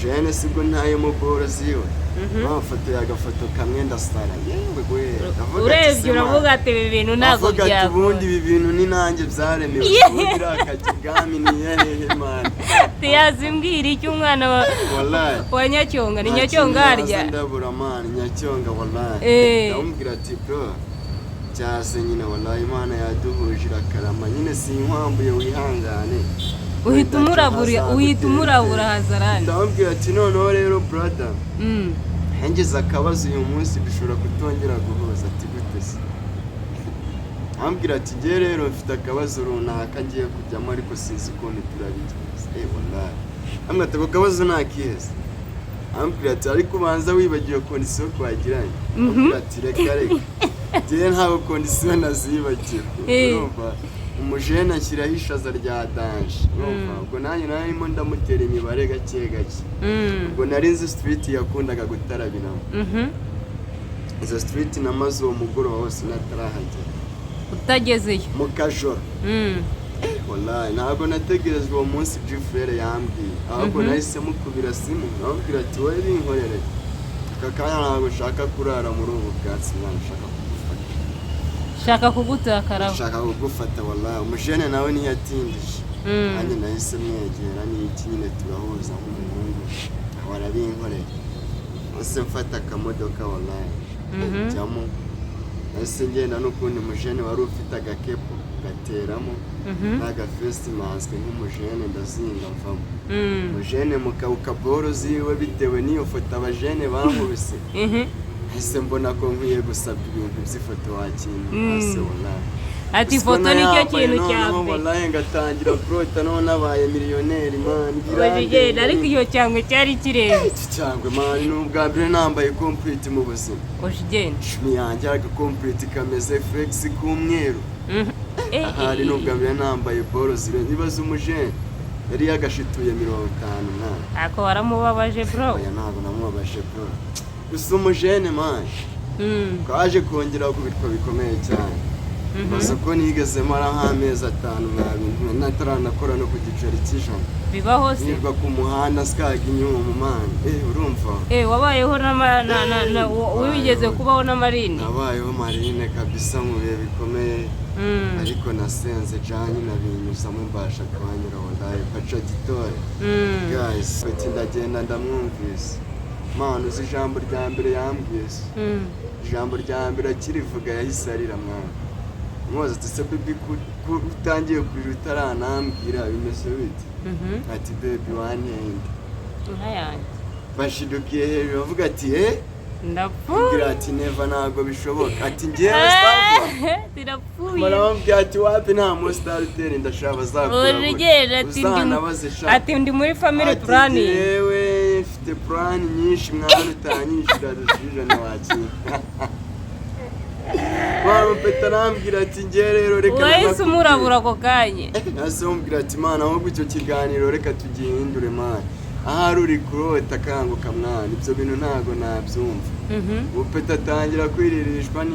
umujene sibwo ntayo mu boro ziwe bafotoye agafoto kamwe ndasara yewe gwe urebye uravuga ati ibi bintu ntago byakora ubundi ibi bintu ni nanjye byaremewe kugira akajigami ni yehe man tiyazimbwira icyo umwana wa Nyacyonga ni Nyacyonga harya ndabura man Nyacyonga wallahi ndamubwira ati bro cyase nyine wallahi Imana yaduhujira karama nyine sinkwambuye wihangane uhita umurabura hazarani ndamubwira ati noneho rero brother hengeze akabazo uyu munsi bishobora kutongera guhuza ati gute se ambwira ati ngiye rero mfite akabazo runaka ngiye kujyamo ariko sinzi ukuntu turabigenza wallahi ambwira ati ako kabazo nakiheze ambwira ati ariko ubanza wibagiwe kondisiyo twagiranye ambwira ati reka ngiye ntago kondisiyo nazibagiwe urumva umujene ashyiraho ishaza rya danje ubwo nanjye narimo ndamutera imibare gake gake ubwo nari nzi street yakundaga gutarabiramo izo street namaze uwo mugoroba wose natarahagera utagezeyo mu kajoro wallahi ntabwo nategerezwa uwo munsi Jeffrey yambwiye ahubwo nahise mukubira simu nabwira ati wowe binkorere aka kanya ntabwo ushaka kurara muri ubu bwatsi shaka kugutakaraho shaka kugufata wallahi umujene nawe ntiyatindije kandi nahise mwegera n'iki nyine turahuza nk'umuhungu warabinkoreye ose mfata akamodoka wallahi njyamo nahise ngenda n'ukundi umujene wari ufite agakepo gateramo n'agafesi maske nk'umujene ndazinga mvamo umujene mukawuka boro ziwe bitewe n'iyo foto abajene bankubise ese mbona ko nkwiye gusabwa ibintu by'ifoto wakintu hasi wallahi ati foto nicyo kintu cyambe wallahi ngatangira prota none nabaye miliyoneri man biragenda ariko iyo cyangwe cyari kirebe cyangwe man n'ubwa mbere nambaye complete mu buzima ojigenda shimi yanjye aga complete kameze flex k'umweru ahari n'ubwa mbere nambaye boro zire nibaza umujene yari yagashituye 50 mwana ako waramubabaje bro oya ntabwo namubabaje bro gusa umujene man kaje kongera kubitwa bikomeye cyane baza ko nigeze mara nk'amezi 5 mwabintu nataranakora no ku giceri cy'ijana bibaho se nirwa ku muhanda skaga inyuma man urumva wabayeho na wibigeze kubaho na marine nabayeho marine kabisa mu bihe bikomeye ariko nasenze cyane nabinyuzamo mbasha kwanyura wallahi pacha gitore guys bati ndagenda ndamwumvise man uzi ijambo rya mbere yambwiye ijambo rya mbere akirivuga yahise arira mwana mwoza tse baby utangiye kurira utaranambwira bimeze bite ati baby wanende nkayandi bashidukiye hejuru avuga ati ndapfuye ati neva ntago bishoboka ati ngiye basagwa ndapfuye marambye ati wapi nta mostar utera ndashaka bazakura ati ndi muri family plan yewe mfite plan nyinshi mwana utanyishira dusije na waki Mama petarambira ati ngiye rero reka wese umurabura ko kanye nase umbwira ati mana aho gucyo kiganiro reka tugihindure mana ahari uri kurota kanguka mwana ibyo bintu ntago nabyumva upeta tangira kwiririshwa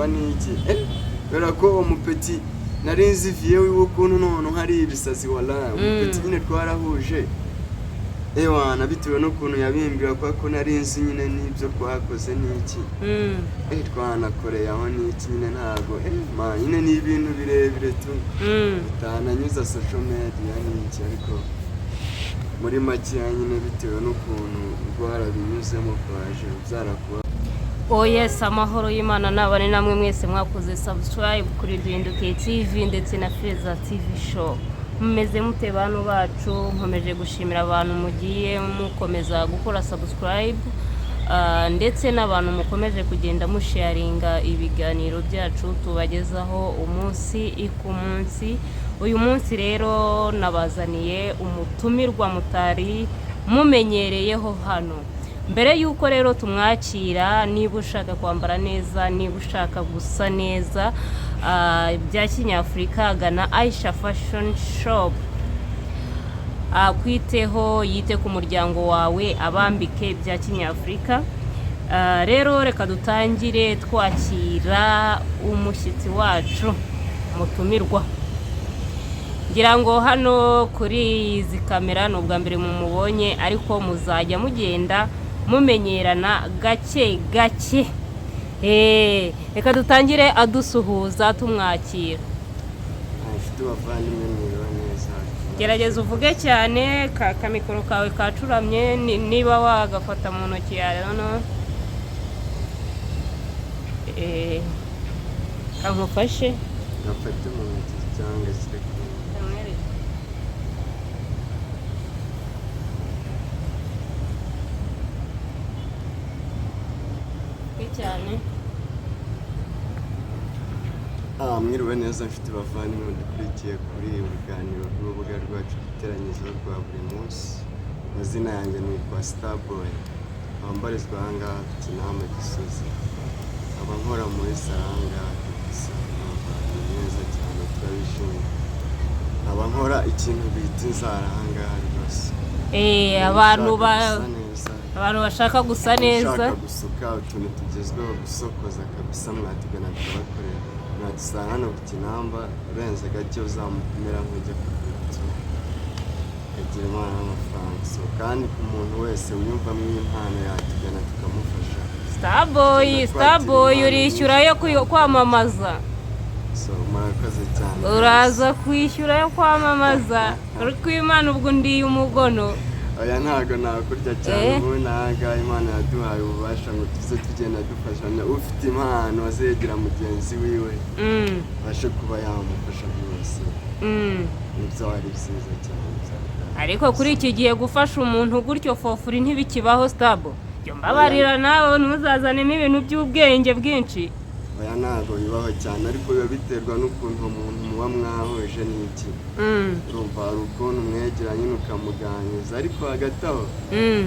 n'iki bera ko umupeti narinzi vie w'ukuntu none hari ibisazi wallahi umupeti nyine twarahuje ewana bitewe n'ukuntu yabimbira ko narinzi nyine n'ibyo twakoze n'iki twanakoreye aho n'iki nyine ntago nyine ni ibintu birebire tu utananyuza social media n'iki ariko muri make nyine bitewe n'ukuntu rwarabinyuzemo kwaje byarakuba yes amahoro y'Imana nabane namwe mwese mwakoze subscribe kuri Duhinduke TV ndetse na Feza TV show mumeze mute bantu bacu nkomeje gushimira abantu mugiye mukomeza gukora subscribe ndetse n'abantu mukomeje kugenda musharinga ibiganiro byacu tubagezaho umunsi ku munsi uyu munsi rero nabazaniye umutumirwa mutari mumenyereyeho hano mbere yuko rero tumwakira niba ushaka kwambara neza niba ushaka gusa neza bya kinyafurika gana Aisha Fashion Shop kwiteho yite ku muryango wawe abambike bya kinyafurika rero reka dutangire twakira umushyitsi wacu mutumirwa ngira ngo hano kuri izi kamera ni ubwa mbere mumubonye ariko muzajya mugenda mumenyerana gake gake. Reka dutangire adusuhuza tumwakira. Afite abavandimwe mwiriwe neza. Gerageza uvuge cyane kamikoro kawe kacuramye niba wagafata mu ntoki yawe hano. Kamufashe. Gafate mu ntoki cyangwa se cyane. Mwiriwe neza mfite bavandimwe dukurikiye kuri uruganiro rw'urubuga rwacu iteranyizo rwa buri munsi. Amazina yanjye nitwa Starboy, abambarizwa aha ngaha ku Kinamba Gisozi, aba nkora muri Saranga gusa neza cyane turabishimye. Aba nkora ikintu bita inzara aha ngaha rwose. Abantu bashaka gusa neza, bashaka gusuka utuntu tugezweho, gusokoza kabisa, mwatugana tubakorera. Mwadusanga hano ku Kinamba urenze gake uzamumera nk'ujya ku rwibutso agira Imana n'amafaranga. So kandi ku muntu wese wiyumvamo impano yatugana tukamufasha. Starboy urishyura yo kwamamaza. So murakoze cyane. Uraza kwishyura yo kwamamaza. Ariko Imana ubwo ndiye umugono. Oya ntago nakurya cyane, ubu naga Imana yaduhaye ububasha ngo tuze tugenda dufashanya. Ufite impano azegera mugenzi wiwe bashe kuba yamufasha byose. Nibyo ari byiza cyane. Ariko kuri iki gihe gufasha umuntu gutyo fofuri ntibikibaho Starboy. Yo mbabarira nawe ntuzazanemo ibintu by'ubwenge bwinshi. Oya ntago bibaho cyane, ariko biba biterwa n'ukuntu umuntu muba mwahuje n'iki. Urumva hari ukuntu mwegeranye nyine ukamuganiriza, ariko hagati aho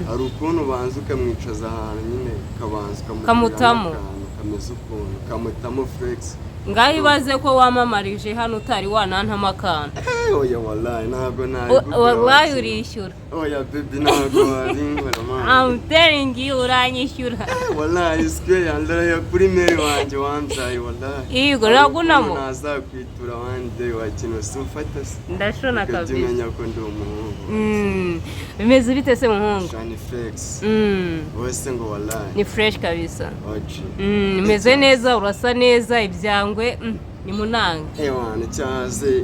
hari ukuntu ubanza ukamwicaza ahantu nyine ukabanza ukamutamo ukameze ukuntu ukamutamo flex. Ngaho ibaze ko wamamarije hano utari wanantama akantu. Oya wallahi ntabwo wallahi urishyura. Oya baby ntabwo wabinkora man. I'm telling you uranyishyura. Wallahi square andara kuri mail wanjye wamzaye wallahi. Yego nagunamo. Nazakwitura one day wakino sufata. Ndashona kabisa. Umenya ko ndi umuhungu. Bimeze bite se muhungu? Shani flex. Wese ngo wallahi. Ni fresh kabisa. Oji. Meze neza, urasa neza, ibyangwe ni munanga. Wana cyaze.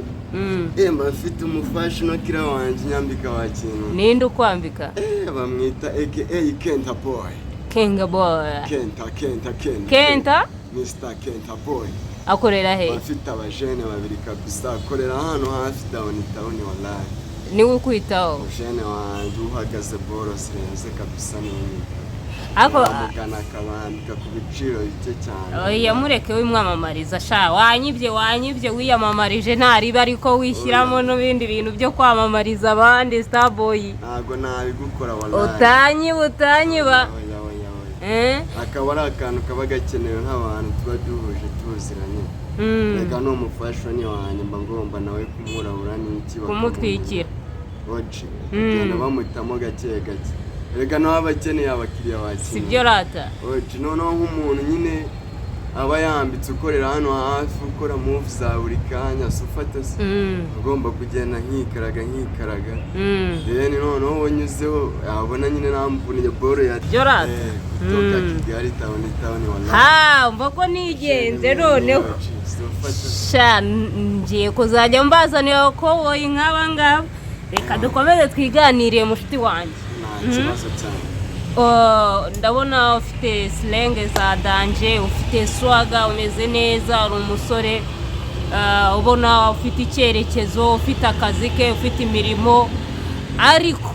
Mba mfite umufasha no kira wanje nyambika wakintu. Ninde ukwambika? Bamwita aka Kenta Boy. Kenga Boy. Kenta? Mr. Kenta Boy. Akorera he? Bafite abajene babiri kabisa, akorera hano hafi town wallahi. Niwe ukwitaho? Abajene wanje uhagaze boros renze kabisa n'umwita. Ako mugana kabandika ku biciro bike cyane. Oya mureke wimwamamariza sha wanyibye wiyamamarije ntariba ariko wishyiramo n'ibindi bintu byo kwamamariza abandi Starboy. Ntago nabigukora wallahi. Utanyiba. Akaba ari akantu kaba gakenewe nk'abantu tuba duhuje tuziranye. Reka no mufasha ni wanjye mba ngomba nawe kumurabura n'iki kumutwikira. Oji. Genda bamutamo gake gake. Reka no abakeneye abakiriya bakiriye. Sibyo rata. Oji noneho nk'umuntu nyine aba yambitse ukorera hano hafi ukora move za buri kanya sufata se. Ugomba kugenda nkikaraga. Then noneho wonyuzeho abona nyine namvuniye boro ya kutoka Kigali town wallahi. Mva ko nigenze noneho. Sha ngiye kuzajya mbazanira ko woyi nkaba ngaba. Reka dukomeze twiganiriye mushiti wanjye. Kibazo cyane. Ndabona ufite slenge za danje, ufite swaga, umeze neza, uri umusore, ubona ufite icyerekezo, ufite akazi ke, ufite imirimo, ariko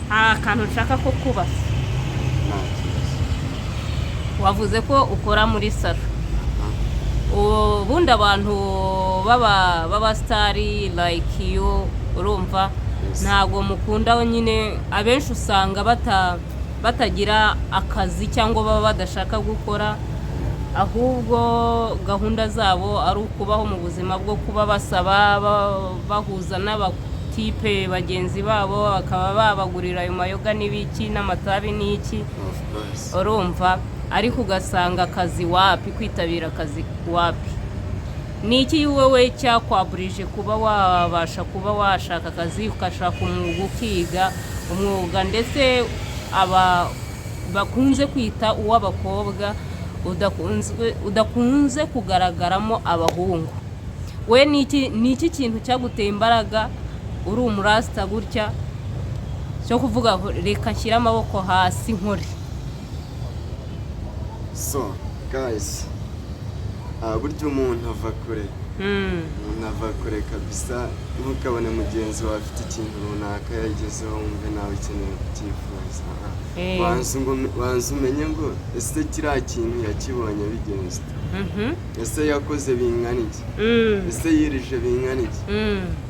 hari akantu nshaka ko kubasa. Wavuze ko ukora muri salo. Ubundi abantu baba stari like you urumva ntago mukunda nyine abenshi usanga batagira akazi cyangwa baba badashaka gukora, ahubwo gahunda zabo ari ukubaho mu buzima bwo kuba basaba bahuza n'abatipe bagenzi babo bakaba babagurira ayo mayoga n'ibiki n'amatabi n'iki urumva, ariko ugasanga akazi wapi, kwitabira akazi wapi. ni iki wowe cyakwaburije kuba wabasha kuba washaka akazi ukashaka umwuga ukiga umwuga ndetse aba bakunze kwita uw'abakobwa udakunze kugaragaramo abahungu? We ni iki kintu cyaguteye imbaraga uri umurasta gutya cyo kuvuga reka nshyire amaboko hasi nkore? So guys, burya umuntu ava kure, umuntu ava kure kabisa. Ntukabone mugenzi wawe afite ikintu runaka yagezeho wumve nawe ukeneye kubyifuza. Banza umenye ngo ese kiriya kintu yakibonye bigenze ese yakoze bingana iki, ese yirije bingana iki,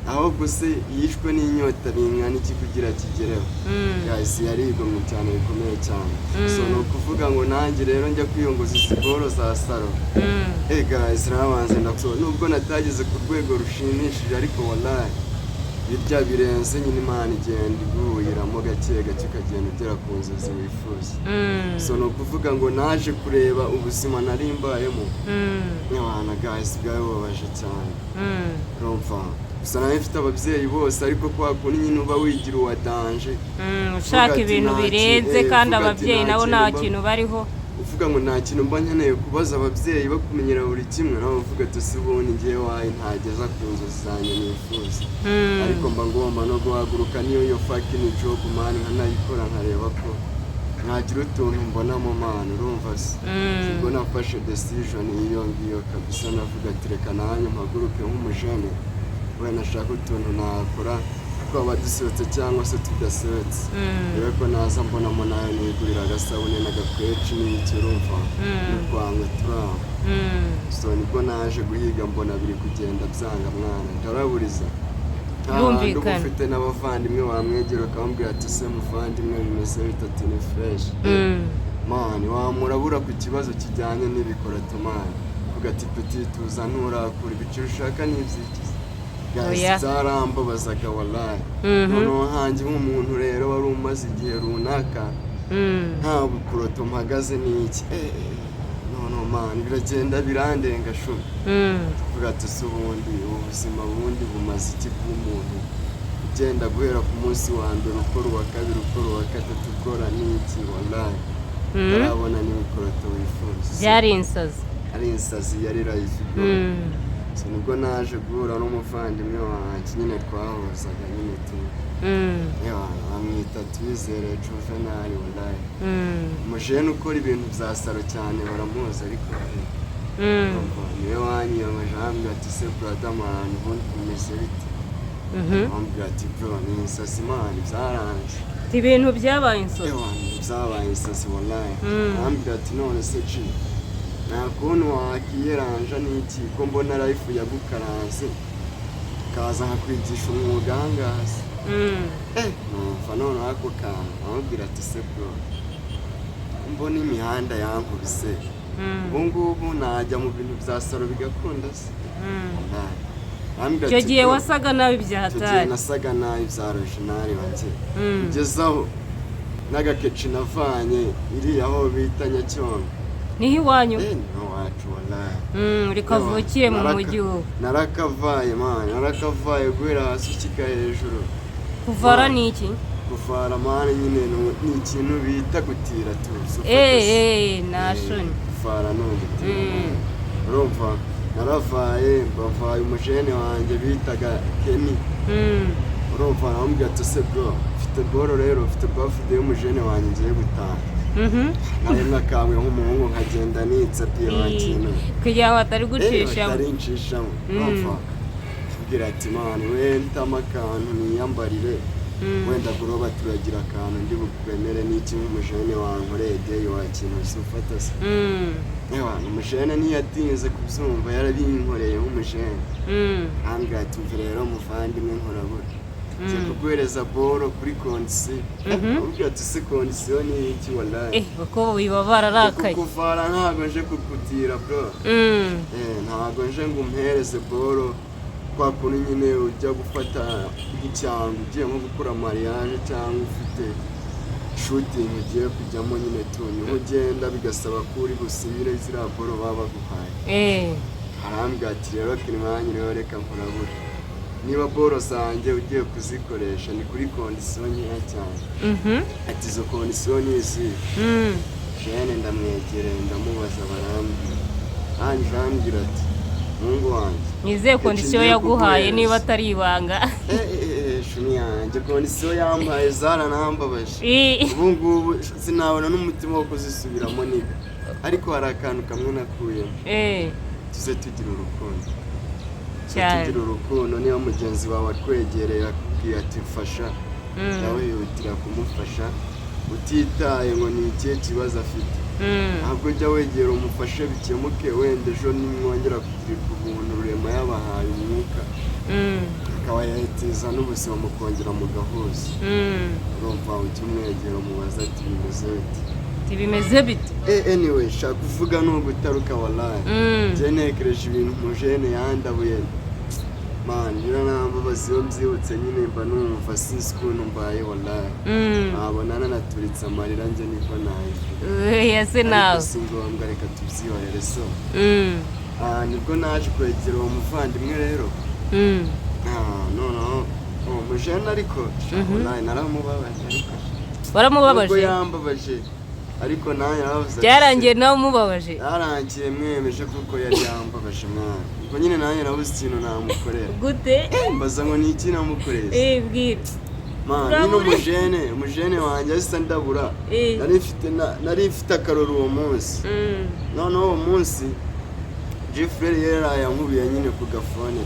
ahubwo se yishwe n'inyota bingana iki kugira kigereho. Guys, yarigomwe cyane bikomeye cyane. So ni ukuvuga ngo nanjye rero njya kwiyongoza siporo za salo. Guys, nabanze ndakso nubwo natageze ku rwego rushimishije ariko wallahi birya birenze nyine Imana igenda iguhiramo gake gake ukagenda ugera ku nzozi wifuza. So ni ukuvuga ngo naje kureba ubuzima nari mbayemo n'abana guys bwababaje cyane. Urumva gusa nawe mfite ababyeyi bose ariko kwa kundi nyine uba wigira uwa danje ushaka ibintu birenze kandi ababyeyi nabo nta kintu bariho, uvuga ngo nta kintu mba nkeneye kubaza ababyeyi bakumenyera buri kimwe, nawe uvuga ati si ubundi ngewe waye ntageza ku nzozi zanjye nifuza. Ariko mba ngomba no guhaguruka niyo yo fucking job man nkanayikora nkareba ko ntagira utuntu mbonamo man. Urumva se ubwo nafashe decision iyo ngiyo kabisa, navuga ati reka nanjye mpaguruke nk'umujene we nashaka utuntu nakora twaba dusohotse cyangwa se tudasohotse. Rero ko naza mbonamo nayo nigurira agasabune n'agakweci n'iki. Urumva n'utwangwe turaho. So nibwo naje guhiga mbona biri kugenda byanga mwana ndaraburiza. Ndumvikana ufite n'abavandimwe wamwegera ukambwira ati se muvandimwe bimeze bitatu ni fresh man, wamurabura ku kibazo kijyanye n'ibikora tomani uvuga ati petit tuza nturakura ibiciro ushaka n'ibyikiza. Guys, zarambabazaga wallahi. Noneho hanjye nk'umuntu rero wari umaze igihe runaka nta bukuroto mpagaze n'iki. No man, biragenda birandenga shu. Uvuga ati se ubundi ubuzima bundi bumaze iki bw'umuntu ugenda guhera ku munsi wa mbere ukora uwa kabiri ukora uwa gatatu ukora n'iki wallahi urabona n'ibikuroto wifuza. Byari insazi, ari insazi yari life bro. So nibwo naje guhura n'umuvandimwe wanjye nyine twahuzaga nyine tu bamwita Twizere Juvenal wallahi. Umujene ukora ibintu bya salo cyane baramuzi ariko niwe wanyiyomeje ambwira ati se brother man ubundi umeze bite? Ambwira ati bro ni insazi man byaranje. Ibintu byabaye insazi, byabaye insazi wallahi. Ambwira ati none se ci nta kuntu wakiyeranja n'iki ko mbona life yagukaranze kaza nkakwigisha umwuga ahangaha. Numva none ako kantu amubwira ati se bro mbona imihanda yankubise ubu ngubu najya mu bintu bya salo bigakunda se. Icyo gihe wasaga nabi byahatari. Nasaga nabi bya original wanjye kugezaho n'agakeci navanye iri aho bita Nyacyonga. Niho iwanyu? Niho wacu wallahi. Uri kavukire mu mujyi wowe? Narakavaye man, narakavaye guhera hasi ukika hejuru. Kuvara ni iki? Kuvara man nyine ni ikintu bita gutira tu. Nashoni. Kuvara no gutira. Urumva naravaye mbavaye umujene wanjye bitaga Kenny. Urumva namubwira ati se bro mfite boro rero mfite birthday y'umujene wanjye ngiye gutaha. Nawe nakamwe nk'umuhungu nkagenda nitsapiye wakintu kugira ngo atari gucishamo. Atari nshishamo. Urumva kugira ati man wenda amakantu niyambarire wenda guroba turagira akantu ndi bukwemere n'iki nk'umujene wankoreye day wakintu ufata se. Umujene ntiyatinze kubyumva yarabinkoreye nk'umujene. Ambwira ati mve rero muvandimwe nkorabura ngiye kuguhereza boro kuri kondisiyo. Ambwira ati se kondisiyo ni iki wallahi? Kuko biba bararakaye. Kuvara ntabwo nje kukutira bro. Ntabwo nje ngo umpereze boro kwa kuntu nyine ujya gufata nk'icyangwa ugiye nko gukora mariage cyangwa ufite shooting ugiye kujyamo nyine tu niho ugenda bigasaba ko uri busibire ziriya boro baba baguhaye. arambwira ati rero Kirimani rero reka nkurabure niba boro zanjye ugiye kuzikoresha ni kuri kondisiyo nkeya cyane ati izo kondisiyo ni izi jene ndamwegereye ndamubaza arambwira ati mungu wanjye nizeye kondisiyo yaguhaye niba atari ibanga shuni yanjye kondisiyo yambaye zaranambabaje ubu ngubu sinabona n'umutima wo kuzisubiramo niga ariko hari akantu kamwe nakuyemo tuze tugira urukundo tugira urukundo niba mugenzi wawe akwegereye akubwiye ati mfasha nawe wihutira kumufasha utitaye ngo ni ikihe kibazo afite ntabwo ujya wegera umufashe bikemuke wenda ejo nimwongera kugirirwa ubuntu rurema yabahaye umwuka akaba yahitiza n'ubuzima mukongera mugahuza urumva ujya umwegera umubaza ati bimeze bite bimeze bite anyway shaka kuvuga nubwo utaruka wallahi je nekereje ibintu mujene yandabuye man niranambabazi yo mbyibutse nyine mba numva sinzi ukuntu mbaye wallahi nabona naturitse amarira nje niko naje yase nawe singombwa reka tubyihorere so nibwo naje kwegera uwo muvandimwe rero no mujene ariko wallahi naramubabaje ariko waramubabaje yambabaje ariko nawe yaravuze byarangiye nawe umubabaje yarangiye mwemeje kuko yari yambabaje mwana ubwo nyine nawe nabuze ikintu namukorera gute mbaza ngo ni iki namukorera bwira nyine umujene wanjye ahise ndabura nari mfite akaroro uwo munsi noneho uwo munsi Jeffrey yari yankubiye nyine ku gafone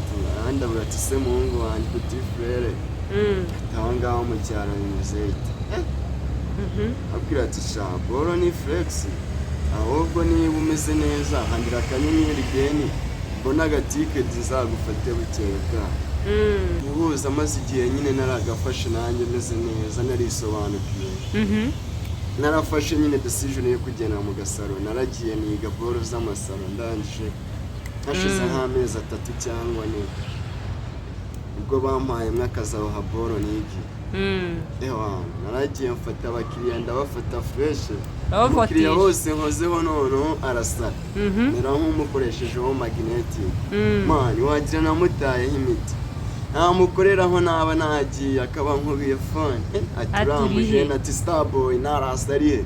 ndabura ati se muhungu wanjye ku Jeffrey aho ngaho mu cyaro bimeze bite abwira ati boro ni flex ahubwo niba umeze neza handira akanyenyeri geni mbona agatiketi nzagufate bukeye bwawe guhuza maze igihe nyine naragafashe nanjye meze neza narisobanukiwe narafashe nyine decision yo kugenda mu gasaro naragiye niga boro z'amasaro ndangije hashize nk'amezi 3 cyangwa 4 ubwo bampaye mwakazi aho haboro nigi naragiye mfata abakiriya ndabafata fresh abakiriya bose nkozeho noneho arasara nera nk'umukoreshejeho magnetic mani wagira namutayeho imiti namukoreraho naba nagiye akaba nkubiye phone aturamujene ati starboy narasariye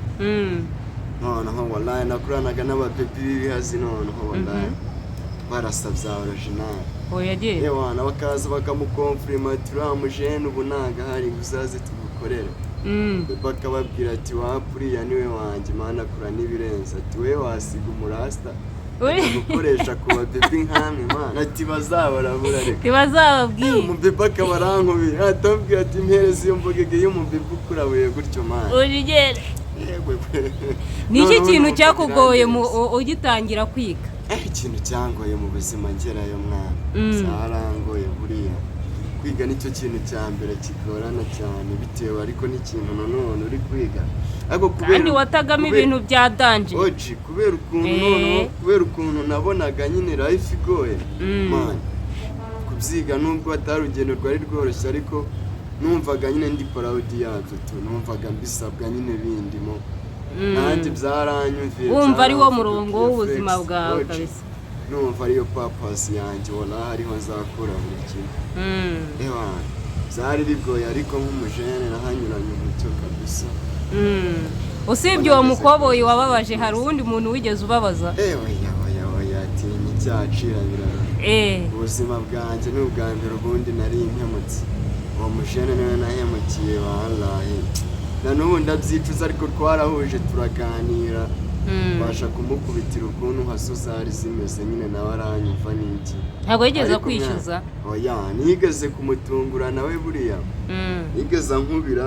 noneho wallahi nakuranaga n'abapepi b'ibihazi noneho wallahi barasabye original yagiye bakaza bakamukonfirima turamujene ubu ntago hari uzaze tugukorera bakababwira ati wapuriya niwe wanjye mana akura n'ibirenze ati we wasiga umurasta gukoresha ku babebi nkamwe mana ati bazabarabura reka ntibazababwiye umubebe akaba arankubira atambwira ati mpereza iyo mbogege y'umubebe ukurabuye gutyo mana urigere ni iki kintu cyakugoye ugitangira kwiga ikintu cyangoye mu buzima ngerayo mwana zarangoye buriya kwiga nicyo kintu cya mbere kigorana cyane bitewe ariko n'ikintu nanone uri kwiga kandi watagamo ibintu bya danje kubera ukuntu nabonaga nyine life igoye man kubyiga nubwo atari urugendo rwari rworoshye ariko numvaga nyine ndi proud yabyo numvaga mbisabwa nyine bindimo nanjye byaranyumviye wumva ari wo murongo w'ubuzima bwawe kabisa numva ariyo purpose yanjye wala hariho nzakura buri kintu byari bigoye ariko nk'umujene nahanyuranye umucyo kabisa usibye uwo mukoboyi wababaje hari uwundi muntu wigeze ubabaza ati nticyacira biraro ubuzima bwanjye ni ubwa mbere ubundi nari impemutse uwo mujene niwe nahemukiye wallahi na n'ubu ndabyicuza ariko twarahuje turaganira basha kumukubitira ukuntu haso zari zimeze nyine nawe aranyumva n'iki ntabwo yigeze kwishyuza nigeze kumutungura nawe buriya nigeze nkubira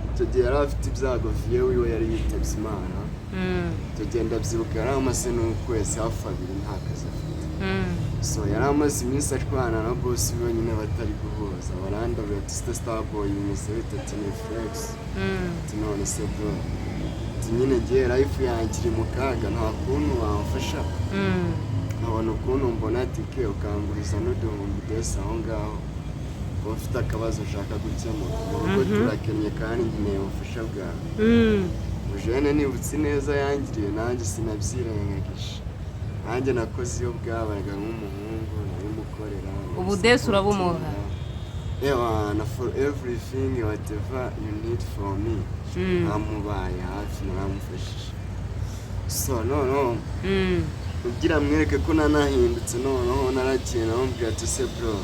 icyo gihe yari afite ibyago viye wiwe yari yitabye Imana icyo gihe ndabyibuka yari amaze n'ukwezi hafi 2 nta kazi afite so yari amaze iminsi ashwana na boss we nyine batari guhuza barandabira ati starboy imeze bitatu ni flex none se bro nyine gihe life yanjye iri mu kaga nta kuntu wamfasha nkabona ukuntu mbona tike ukanguriza n'uduhumbi desa aho ngaho ufite akabazo ushaka gukemura mu rugo turakennye kandi nkeneye ubufasha bwawe mujene nibutse neza yangiriye nanjye sinabyirengagije nanjye nakoze iyo bwabaga nk'umuhungu nabimukorera ubu desi urabumuha for everything whatever you need from me namubaye hafi naramufashije so no ugira mwereke ko nanahindutse noneho narakiye namubwira ati se bro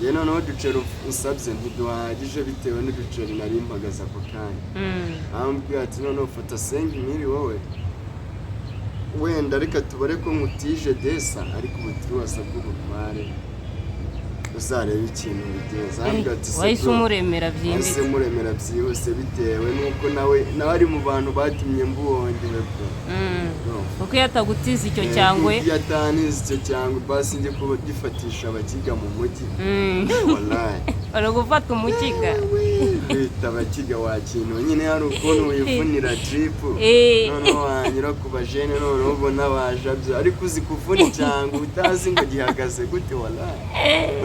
ye noneho ducero usabye ntiduhagije bitewe n'uduceri nari mpagaze ako kanya namubwira ati noneho fata 5,000 wowe wenda reka tubare ko nkutije desa ariko ubutiri wasabwe ubutware uzareba ikintu bigeza wahise umuremera byimbitse muremera byihuse bitewe nuko nawe ari mu bantu batumye mbuwongewe bwo kuko yatagutiza icyo cyangwe yataniza icyo cyangwe basi njye kuba gifatisha abakiga mu mujyi wallahi ari gufata umukiga bita abakiga wa kintu nyine hari ukuntu wivunira trip noneho wanyura ku bajene noneho ubona bajabyo ariko uzi kuvuna cyangwa utazi ngo gihagaze gute wallahi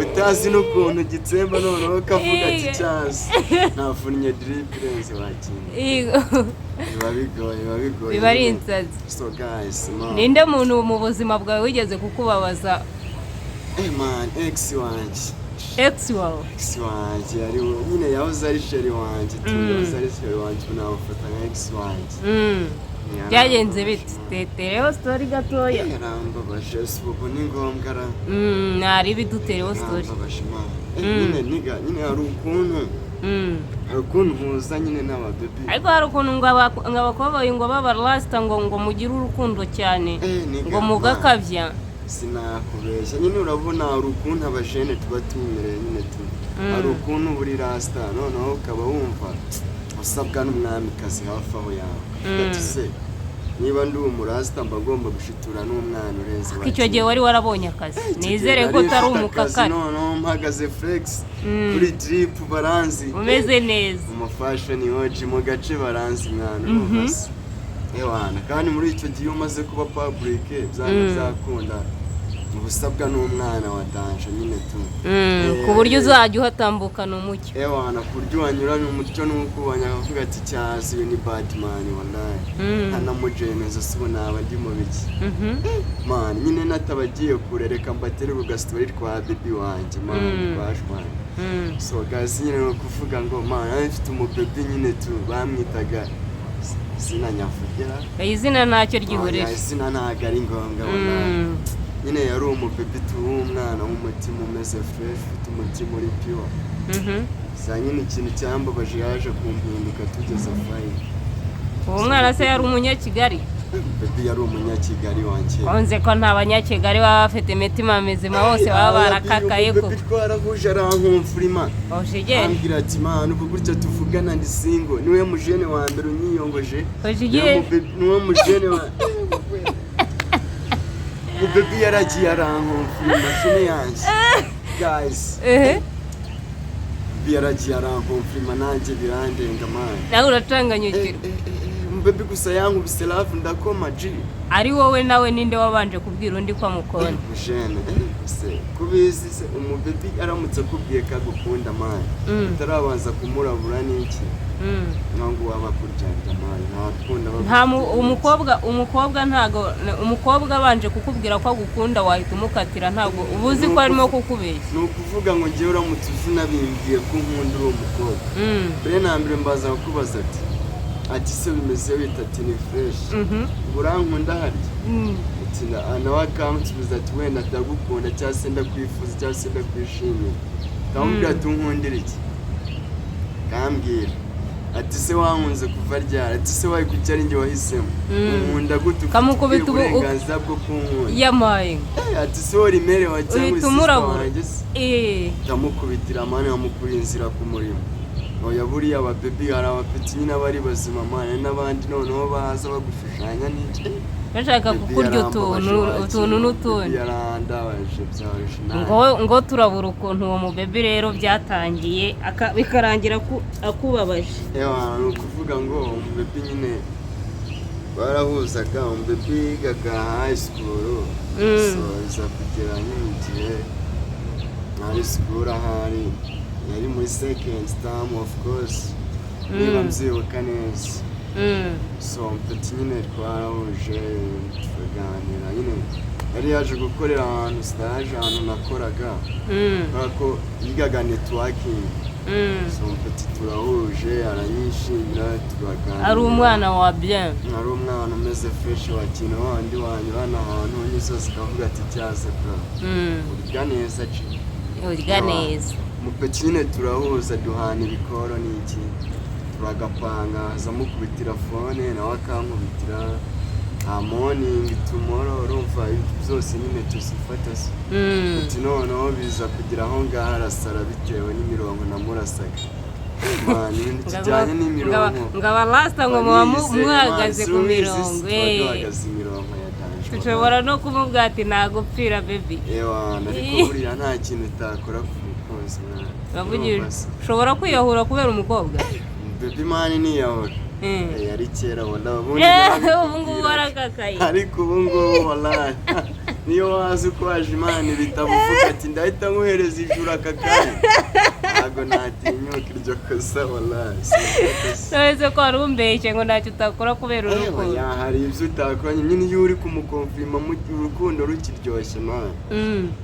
utazi n'ukuntu gitsemba noneho kavuga ati cyansi navunnye drip irenze wakintu biba ari insazi. So guys, ninde muntu mu buzima bwawe wigeze kukubabaza? Man, ex wanjye ari nyine yahoze ari sheri wanjye yahoze ari sheri wanjye unamufata nka ex wanjye byagenze bite? tetereho story gatoya. Yarambabaje ubu ni ngombwa ra nari bidutereho story nyine hari ukuntu huza nyine n'ababebi ariko hari ukuntu ngo abakobwa ngo baba rasta ngo mugire urukundo cyane ngo mugakavya sinakubeshya nyine urabona hari ukuntu abajene tuba tumenyereye nyine hari ukuntu buri rasta noneho ukaba wumva usabwa n'umwamikazi hafi aho yawe ati se niba ndi umurasta mba ngomba gushitura n'umwana urenze wa icyo gihe wari warabonye akazi nizere ko utari umukakari noneho mpagaze flex kuri drip baranzi umeze neza mu fashion yoji mu gace baranzi mwana n'ubasi ewana kandi muri icyo gihe umaze kuba public byakunda ubusabwa n'umwana wa danje nyine ku buryo uzajya uhatambukana umucyo ewana ku buryo wanyuranye umucyo n'ukubanya akavuga ati cyazi uyu ni Batman wallahi anamujemeza sibo naba ndi mu biki man nyine natabagiye kurereka mbatere ku gastori twa baby wanjye man bashwanye so guys nyine no kuvuga ngo man afite umubaby nyine bamwitaga zina nyafugera izina ntacyo ryihorera izina ntago ari ngombwa wallahi nyine yari umubebi w'umwana w'umutima umeze fresh ufite umutima uri pure sa nyine ikintu cyambabaje yaje kumpinduka tugeze fayi uwo mwana se yari umunyakigali bebi yari umunyakigali wanjye konze ko nta banyakigali baba bafite imitima mizima bose baba barakakaye ko bebi twarahuje arankumfurima ambwira ati man ubu gutya tuvugana ndi single niwe mujene wa mbere unyiyongoje niwe mujene wa baby yaragiye arankumfurima mashini yanjye guys yaragiye arankumfurima nanjye birandenga man nawe uratanganyukira baby gusa yankubise love ndakoma G ari wowe nawe ninde wabanje kubwira undi kwa mukona jene se kubizi se umubebi aramutse kubwiye kagukunda man utarabanza kumurabura n'iki ntango waba kurjanja man ntakunda umukobwa ntago umukobwa abanje kukubwira ko agukunda wahita umukatira ntago ubuzi ko arimo kukubeshya no kuvuga ngo ngiye uramutse unabimbwiye ko nkunda uri umukobwa bere nambere mbaza kubaza ati se bimeze bita ati ni fresh burankunda harya ati nawe akamutsubiza ati wenda ndagukunda cyangwa se ndakwifuza cyangwa se ndakwishimiye kamubwira ati unkundira iki kambwira ati se wankunze kuva ryari ati se wayi kuki ari njye wahisemo nkunda gute ufite uburenganzira bwo kunkunda yamaye ati se wari mere wa cyangwa se wanjye se ndamukubitira mani amukura inzira ku murimo oya buriya ababebi hari abapeti nyine bari bazima mani n'abandi noneho baza bagushushanya n'iki bashaka kukurya utuntu n'utundi yarandabaje byaje ngo turabura ukuntu uwo mubebe rero byatangiye bikarangira akubabaje ni ukuvuga ngo umubebe nyine barahuzaga umubebe yigaga high school so iza kugera nyine igihe high school ahari yari muri second term of course niba mbyibuka neza so mpeti nyine twarahuje tukaganira nyine yari yaje gukorera ahantu stage ahantu nakoraga kubera ko yigaga networking so mpeti turahuje aranyishimira turaganira ari umwana wa bien ari umwana umeze fresh wakina wandi wanyurana ahantu nyine zikavuga ati cyaze bro urya neza urya neza mupeti nyine turahuza duhana ibikoro n'iki turagapanga zamukubitira fone nawe akankubitira morning tomorrow urumva byose nyine tuzifata se ati noneho biza kugira aho ngaho arasara bitewe n'imirongo namurasaga kijyanye n'imirongo ngaba lasta ngo muhagaze ku mirongo duhagaze imirongo ya danje tushobora no kumubwira ati nagupfira baby ariko buriya nta kintu utakora ku mukunzi mwana ushobora kwiyahura kubera umukobwa baby mani niyahura yari kera wala ubu ngubu barakakaye ariko ubu ngubu wala niyo wazi uko waje imana bitamuvuga ati ndahita nkuhereza ijuru akakaye ntabwo natinyuka iryo kosa wala none ko wari umbeshye ngo ntacyo utakora kubera urukundo hari ibyo utakora nyine iyo uri kumukonfirima mu urukundo rukiryoshye mani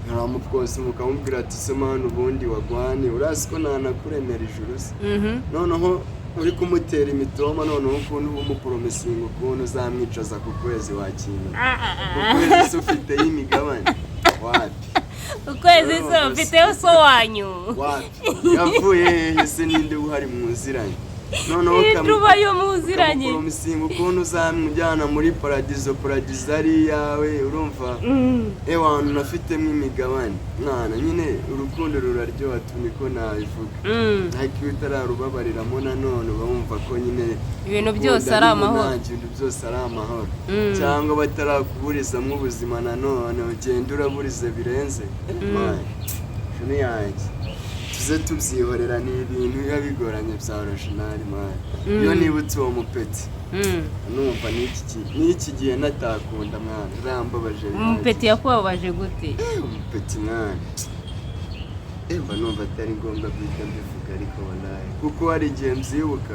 ntaramutwose mukamubwira ati se mani ubundi wagwani urazi ko ntanakuremera ijuru se noneho uri kumutera imitoma noneho ukuntu umupromisinga ukuntu uzamwicaza ku kwezi wakintu ku kwezi se ufiteyo imigabane wapi ukwezi se ufiteyo so wanyu wapi yavuye hehe se ninde uhari mwuziranye noneho ubayo muziranye umupromisinga ukuntu uzamujyana muri paradizo ari yawe urumva ewantu nafitemo imigabane mwana nyine urukundo ruraryoha tuniko nabivuga ariko iyo utararubabariramo nanone uba wumva ko nyine ibintu byose ari amahoro ibintu byose ari amahoro cyangwa batarakuburizamo ubuzima nanone ugenda uraburize birenze shuni yanjye tuze tubyihorera ni ibintu biba bigoranye bya original mwana iyo nibutse uwo mupeti numva n'iki gihe natakunda mwana urambabaje umupeti yakubabaje gute umupeti mwana mba numva atari ngombwa guhita mbivuga ariko wallahi kuko hari igihe mbyibuka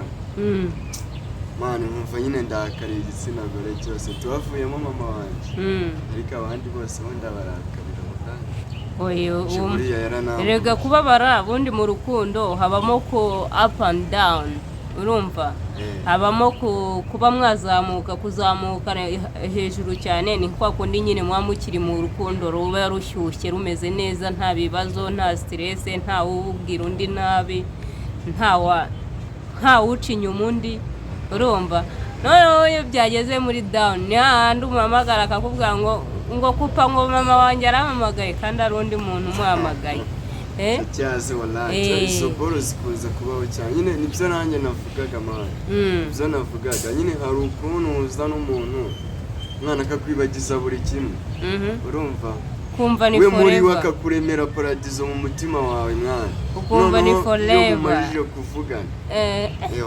mwana nkumva nyine ndakariye igitsina gore cyose tubavuyemo mama wanjye ariko abandi bose bo ndabarakarira erega kubabara ubundi mu rukundo habamo ku up and down urumva habamo kuba mwazamuka kuzamuka hejuru cyane ni kwa kundi nyine mwamukiri mu rukundo ruba rushyushye rumeze neza nta bibazo nta stress nta ubwira undi nabi nta uca inyuma undi urumva noneho iyo byageze muri down ni hahandi umuhamagara akakubwira ngo kupa ngo mama wanjye arampamagaye kandi ari undi muntu umuhamagaye cyaze wallahi izo boro zikunze kubaho cyane nyine nibyo nanjye navugaga mwana ibyo navugaga nyine hari ukuntu uza n'umuntu mwana akakwibagiza buri kimwe urumva kumva ni we forever muri we akakuremera paradizo mu mutima wawe mwana ukumva ni forever iyo mumajije kuvugana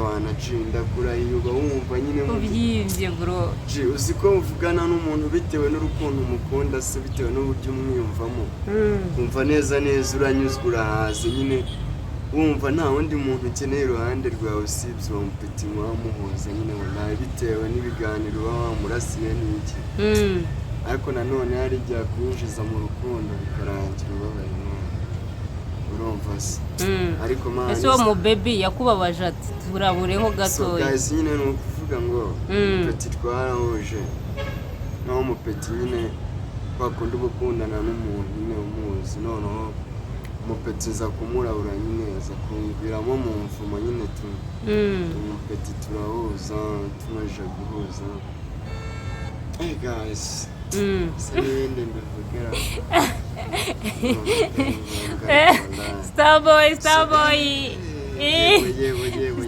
wanacinda kurahiye uba wumva nyine ubyimbye bro uzi ko uvugana n'umuntu bitewe n'urukundo umukunda se bitewe n'uburyo umwiyumvamo kumva neza uranyuzwa urahaze nyine wumva nta wundi muntu ukeneye iruhande rwawe usibye uwo mupeti mwamuhuza nyine wallahi bitewe n'ibiganiro baba wamurasiye n'iki ariko nanone hari igihe kwinjiza mu rukundo bikarangira ubabaye urumva se ariko mwana ese uwo mu baby yakubabaje ati turabureho gatoya so guys nyine ni ukuvuga ngo umupeti twarahuje naho umupeti nyine bakunda gukundana n'umuntu nyine umuzi noneho umupeti za kumurabura nyine za kumviramo mu mvumo nyine umupeti turahuza tumaze guhuza guys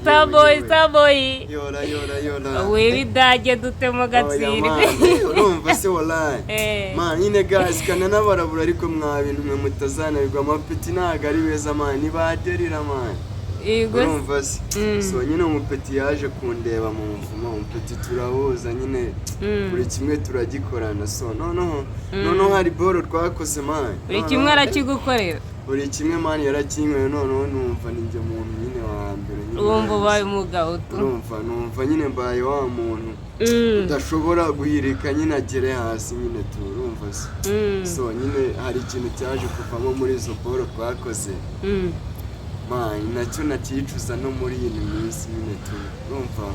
Starboy wibidage dutemo gatsiri urumva se wallahi man nyine guys kana nabarabura ariko mwa bintu mwe mutazanabirwa amapeti ntago ari beza man nibaderira man urumva se so nyine umupeti yaje kundeba mu mvumo umupeti turahuza nyine buri kimwe turagikorana so noneho hari boro twakoze man buri kimwe arakigukorera buri kimwe man yarakinyweye noneho numva ninjye muntu nyine wa mbere wumva ubaye umugabo numva nyine mbaye wa muntu udashobora guhirika nyine agere hasi nyine turumva se so nyine hari ikintu cyaje kuvamo muri izo boro twakoze nacyo nakicuza no muri iyi minsi nyine turumva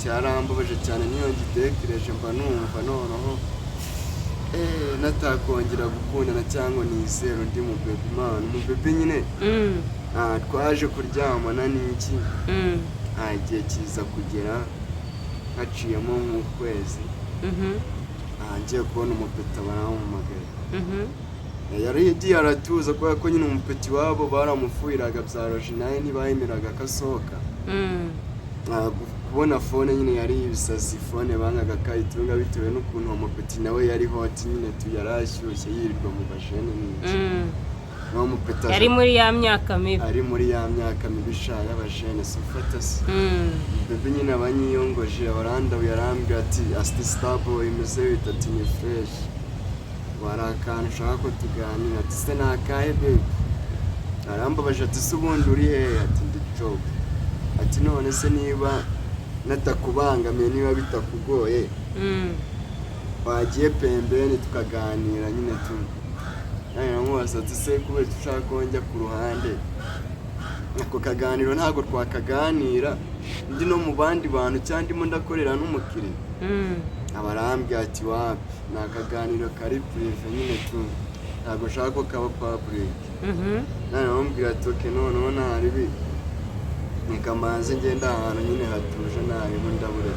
cyarambabaje cyane niyo ngitekereje mba numva noneho natakongera gukundana cyangwa nizera undi mubebe imana umubebe nyine twaje kuryamana n'iki igihe kiza kugera haciyemo nk'ukwezi ngiye kubona umupeta baramuhamagaye yari yagiye aratuza kubera ko nyine umupeti wabo baramufuhiraga bya roji nawe ntibahemeraga ko asohoka kubona fone nyine yari ibisazi fone bangaga akayitunga bitewe n'ukuntu uwo mupeti nawe yari hoti nyine yari ashyushye yirirwa mu bajene n'iki yari muri ya myaka mibi ari muri ya myaka mibi y'abajene si ufata se bebe nyine abanyiyongoje abarandabuye arambwira ati asiti sitabo imeze bita ati ni fureshi wari akantu ushaka ko tuganira ati se ni akahe bebe arambabaje ati se ubundi uri hehe ati ndi jobu ati none se niba natakubangamiye niba bitakugoye wagiye pembeni tukaganira nyine namubaza ati se kubera ushaka ko njya ku ruhande ako kaganiro ntabwo twakaganira ndi no mu bandi bantu cyangwa ndimo ndakorera n'umukiriya abarambwira ati wapi ni akaganiro kari purive nyine ntabwo ushaka ko kaba paburike namubwira ati oke noneho ntaribi reka mbanze ngenda ahantu nyine hatuje ntarimo ndabure